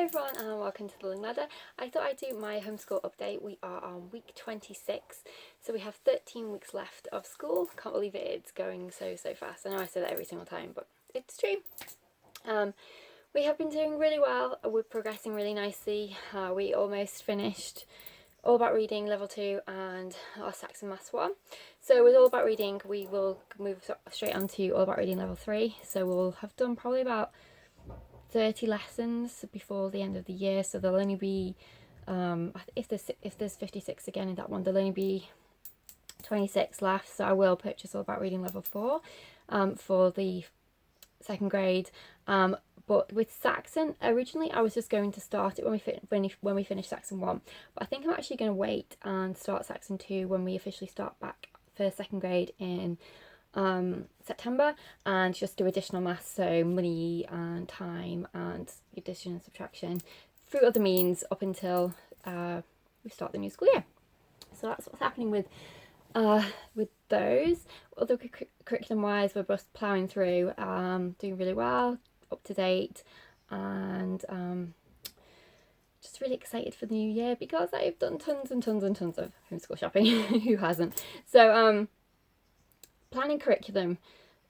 everyone and welcome to the Learning Ladder. I thought I'd do my homeschool update. We are on week 26, so we have 13 weeks left of school. Can't believe it's going so fast. I know I say that every single time, but it's true. We have been doing really well. We're progressing really nicely. We almost finished All About Reading Level 2 and our Saxon Maths 1. So with All About Reading, we will move straight on to All About Reading Level 3. So we'll have done probably about 30 lessons before the end of the year, so there'll only be if there's 56 again in that one, there'll only be 26 left. So I will purchase All About Reading Level 4 for the second grade, but with Saxon, originally I was just going to start it when we finish Saxon 1, but I think I'm actually going to wait and start Saxon 2 when we officially start back for second grade in September, and just do additional maths, so money and time and addition and subtraction through other means up until we start the new school year. So that's what's happening with those. Other curriculum wise, we're just ploughing through, doing really well, up to date, and just really excited for the new year because I've done tons and tons and tons of homeschool shopping. Who hasn't? So planning curriculum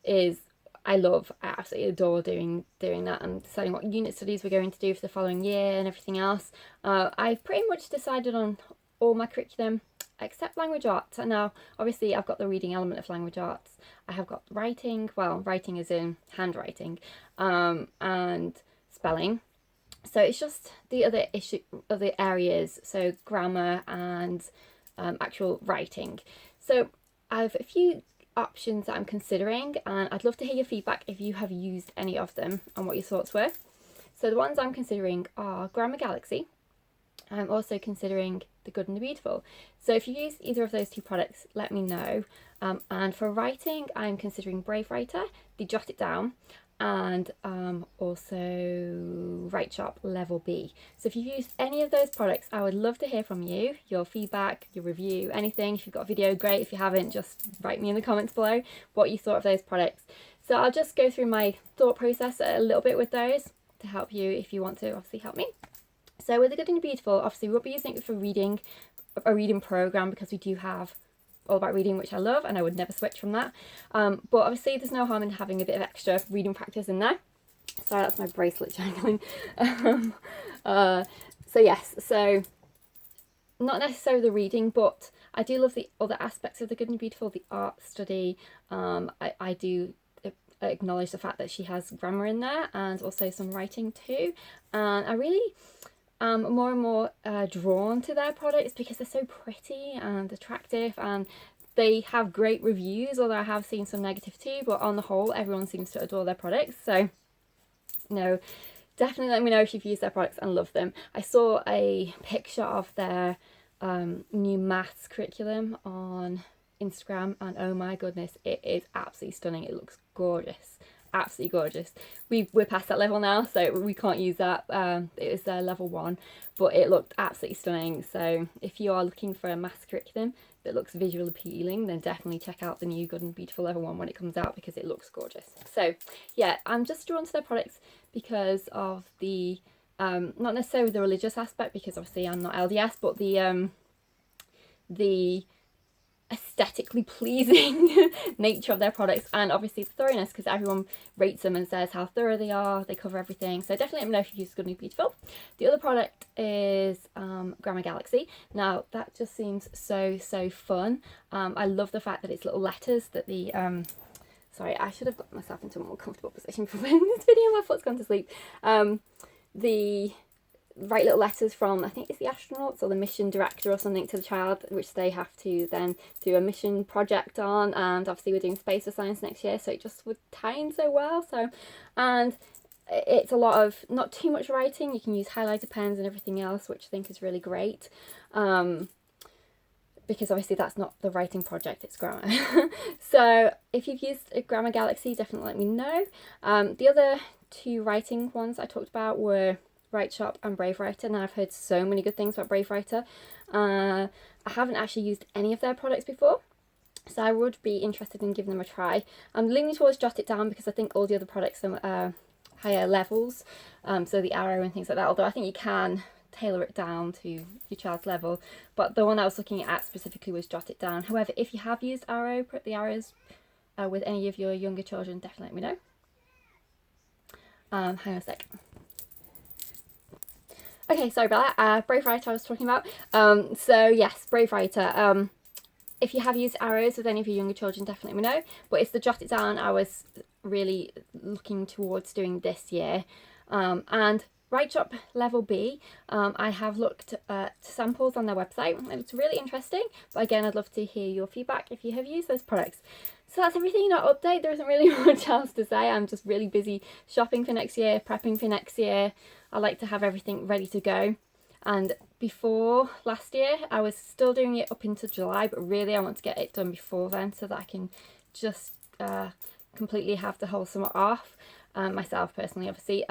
is, I absolutely adore doing that and deciding what unit studies we're going to do for the following year and everything else. I've pretty much decided on all my curriculum except language arts. And now obviously I've got the reading element of language arts. I have got writing as in handwriting, and spelling. So it's just the other areas, so grammar and actual writing. So I have a few options that I'm considering, and I'd love to hear your feedback if you have used any of them and what your thoughts were. So the ones I'm considering are Grammar Galaxy. I'm also considering The Good and the Beautiful. So if you use either of those two products, let me know. And for writing, I'm considering Brave Writer, the Jot It Down, and also Write Sharp Level B. So if you've used any of those products, I would love to hear from you, your feedback, your review, anything. If you've got a video, great. If you haven't, just write me in the comments below what you thought of those products. So I'll just go through my thought process a little bit with those to help you if you want to obviously help me. So with The Good and the Beautiful, obviously we won't be using it for reading, a reading program, because we do have All About Reading, which I love, and I would never switch from that. But obviously there's no harm in having a bit of extra reading practice in there. Sorry, that's my bracelet jangling. So yes, so not necessarily the reading, but I do love the other aspects of The Good and Beautiful, the art study. I do acknowledge the fact that she has grammar in there and also some writing too. And I really more and more drawn to their products because they're so pretty and attractive, and they have great reviews, although I have seen some negative too, but on the whole everyone seems to adore their products. So no, definitely let me know if you've used their products and love them. I saw a picture of their new maths curriculum on Instagram, and oh my goodness, it is absolutely stunning. It looks gorgeous, absolutely gorgeous. We're past that level now, so we can't use that. It was level 1, but it looked absolutely stunning. So if you are looking for a maths curriculum that looks visually appealing, then definitely check out the new Good and Beautiful level 1 when it comes out, because it looks gorgeous. So yeah, I'm just drawn to their products because of the not necessarily the religious aspect, because obviously I'm not LDS, but the aesthetically pleasing nature of their products, and obviously the thoroughness, because everyone rates them and says how thorough they are. They cover everything. So definitely let me know if you use Good and Beautiful. The other product is Grammar Galaxy. Now that just seems so fun. I love the fact that it's little letters that the sorry, I should have got myself into a more comfortable position for this video. My foot's gone to sleep. The write little letters from, I think it's the astronauts or the mission director or something, to the child, which they have to then do a mission project on. And obviously we're doing space for science next year, so it just would tie in so well. So, and it's a lot of, not too much writing. You can use highlighter pens and everything else, which I think is really great. Because obviously that's not the writing project, it's grammar. So if you've used a Grammar Galaxy, definitely let me know. The other two writing ones I talked about were Write Sharp and Brave Writer. Now I've heard so many good things about Brave Writer. I haven't actually used any of their products before, so I would be interested in giving them a try. I'm leaning towards Jot It Down because I think all the other products higher levels, so the arrow and things like that, although I think you can tailor it down to your child's level, but the one I was looking at specifically was Jot It Down. However, if you have used the arrows with any of your younger children, definitely let me know. Hang on a sec. Okay, sorry about that. Brave Writer I was talking about. So yes, Brave Writer. If you have used arrows with any of your younger children, definitely let me know. But it's the Jot It Down I was really looking towards doing this year. And Write Shop Level B, I have looked at samples on their website and it's really interesting. But again, I'd love to hear your feedback if you have used those products. So that's everything in our update. There isn't really much else to say. I'm just really busy shopping for next year, prepping for next year. I like to have everything ready to go. And before last year, I was still doing it up into July, but really I want to get it done before then so that I can just completely have the whole summer off, myself personally, obviously.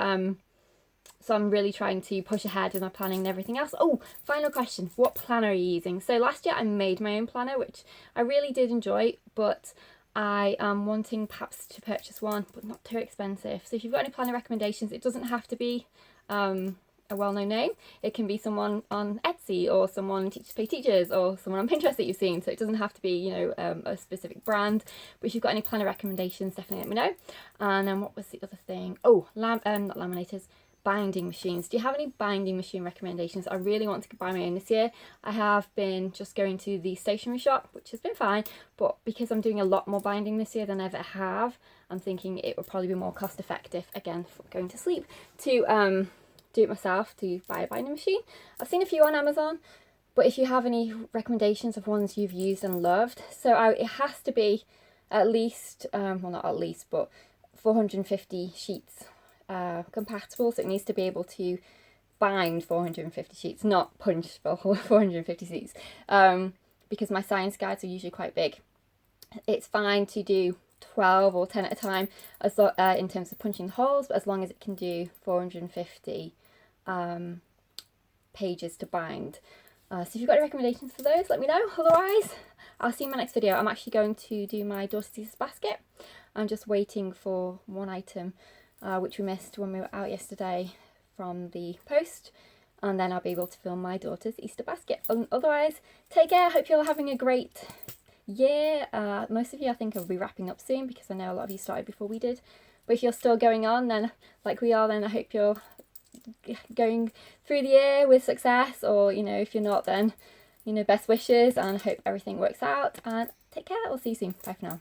So I'm really trying to push ahead with my planning and everything else. Oh, final question. What planner are you using? So last year I made my own planner, which I really did enjoy, but I am wanting perhaps to purchase one, but not too expensive. So if you've got any planner recommendations, it doesn't have to be a well-known name. It can be someone on Etsy or someone Teachers Pay Teachers or someone on Pinterest that you've seen. So it doesn't have to be, you know, a specific brand. But if you've got any planner recommendations, definitely let me know. And then what was the other thing? Oh, not laminators. Binding machines. Do you have any binding machine recommendations? I really want to buy my own this year. I have been just going to the stationery shop, which has been fine, but because I'm doing a lot more binding this year than I ever have, I'm thinking it would probably be more cost effective, again, for going to sleep, to do it myself, to buy a binding machine. I've seen a few on Amazon, but if you have any recommendations of ones you've used and loved, so it has to be at least, well not at least, but 450 sheets compatible, so it needs to be able to bind 450 sheets, not punch for 450 sheets, because my science guides are usually quite big. It's fine to do 12 or 10 at a time as in terms of punching holes, but as long as it can do 450 pages to bind. So if you've got any recommendations for those, let me know. Otherwise, I'll see you in my next video. I'm actually going to do my daughter's Easter basket. I'm just waiting for one item which we missed when we were out yesterday from the post, and then I'll be able to film my daughter's Easter basket. Otherwise, take care. Hope you're having a great year. Most of you I think will be wrapping up soon because I know a lot of you started before we did, but if you're still going on, then like we are, then I hope you're going through the year with success, or you know, if you're not, then you know, best wishes and hope everything works out, and take care. I'll see you soon. Bye for now.